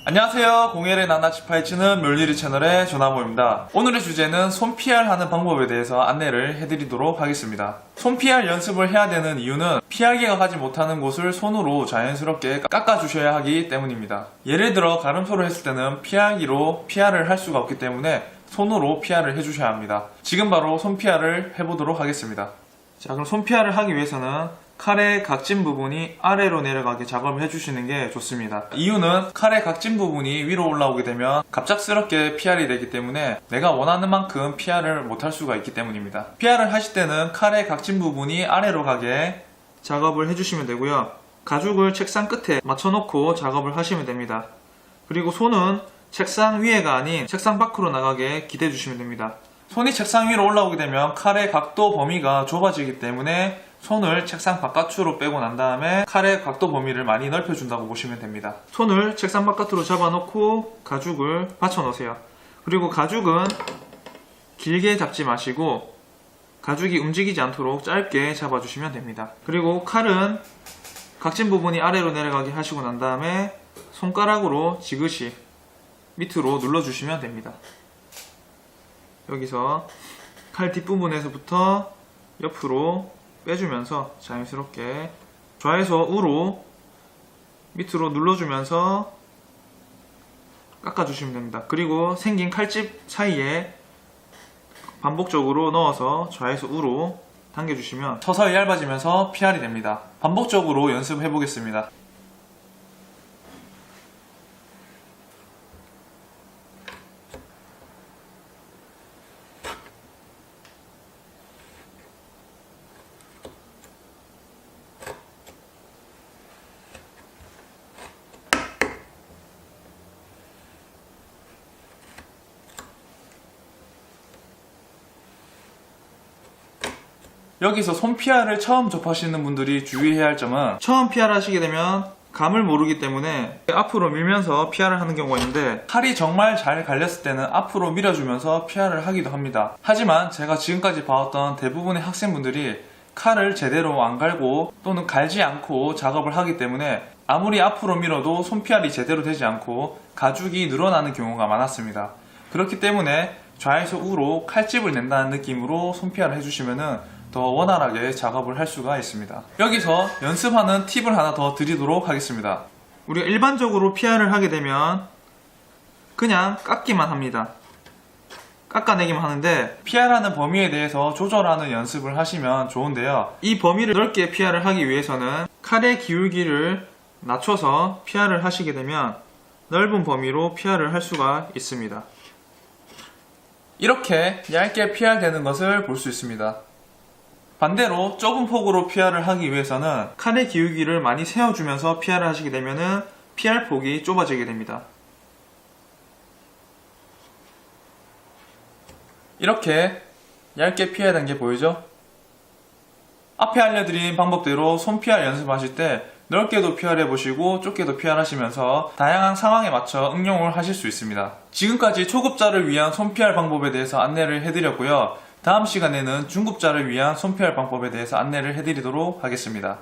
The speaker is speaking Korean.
안녕하세요. 공예를 낱낱이 파헤치는 멸리리 채널의 조나모입니다. 오늘의 주제는 손 PR 하는 방법에 대해서 안내를 해드리도록 하겠습니다. 손 PR 연습을 해야 되는 이유는 PR기가 가지 못하는 곳을 손으로 자연스럽게 깎아주셔야 하기 때문입니다. 예를 들어 가름소를 했을 때는 PR기로 PR을 할 수가 없기 때문에 손으로 PR을 해주셔야 합니다. 지금 바로 손 PR을 해보도록 하겠습니다. 자, 그럼 손 PR을 하기 위해서는 칼의 각진 부분이 아래로 내려가게 작업을 해주시는 게 좋습니다. 이유는 칼의 각진 부분이 위로 올라오게 되면 갑작스럽게 PR이 되기 때문에 내가 원하는 만큼 PR을 못할 수가 있기 때문입니다. PR을 하실 때는 칼의 각진 부분이 아래로 가게 작업을 해주시면 되고요. 가죽을 책상 끝에 맞춰놓고 작업을 하시면 됩니다. 그리고 손은 책상 위에가 아닌 책상 밖으로 나가게 기대해 주시면 됩니다. 손이 책상 위로 올라오게 되면 칼의 각도 범위가 좁아지기 때문에 손을 책상 바깥으로 빼고 난 다음에 칼의 각도 범위를 많이 넓혀준다고 보시면 됩니다. 손을 책상 바깥으로 잡아놓고 가죽을 받쳐 놓으세요. 그리고 가죽은 길게 잡지 마시고 가죽이 움직이지 않도록 짧게 잡아주시면 됩니다. 그리고 칼은 각진 부분이 아래로 내려가게 하시고 난 다음에 손가락으로 지그시 밑으로 눌러주시면 됩니다. 여기서 칼 뒷부분에서부터 옆으로 빼주면서 자연스럽게 좌에서 우로 밑으로 눌러주면서 깎아주시면 됩니다. 그리고 생긴 칼집 사이에 반복적으로 넣어서 좌에서 우로 당겨주시면 서서히 얇아지면서 PR이 됩니다. 반복적으로 연습해 보겠습니다. 여기서 손 PR을 처음 접하시는 분들이 주의해야 할 점은 처음 PR 하시게 되면 감을 모르기 때문에 앞으로 밀면서 PR을 하는 경우가 있는데 칼이 정말 잘 갈렸을 때는 앞으로 밀어주면서 PR을 하기도 합니다. 하지만 제가 지금까지 봐왔던 대부분의 학생분들이 칼을 제대로 안 갈고 또는 갈지 않고 작업을 하기 때문에 아무리 앞으로 밀어도 손 PR이 제대로 되지 않고 가죽이 늘어나는 경우가 많았습니다. 그렇기 때문에 좌에서 우로 칼집을 낸다는 느낌으로 손 PR을 해주시면은 더 원활하게 작업을 할 수가 있습니다. 여기서 연습하는 팁을 하나 더 드리도록 하겠습니다. 우리가 일반적으로 PR을 하게 되면 그냥 깎기만 합니다. 깎아내기만 하는데 PR하는 범위에 대해서 조절하는 연습을 하시면 좋은데요. 이 범위를 넓게 PR을 하기 위해서는 칼의 기울기를 낮춰서 PR을 하시게 되면 넓은 범위로 PR을 할 수가 있습니다. 이렇게 얇게 PR 되는 것을 볼 수 있습니다. 반대로 좁은 폭으로 PR을 하기 위해서는 칼의 기울기를 많이 세워주면서 PR을 하시게 되면 PR 폭이 좁아지게 됩니다. 이렇게 얇게 PR 된 게 보이죠? 앞에 알려드린 방법대로 손 PR 연습하실 때 넓게도 PR 해보시고 좁게도 PR 하시면서 다양한 상황에 맞춰 응용을 하실 수 있습니다. 지금까지 초급자를 위한 손 PR 방법에 대해서 안내를 해드렸고요. 다음 시간에는 중급자를 위한 손 PR 방법에 대해서 안내를 해드리도록 하겠습니다.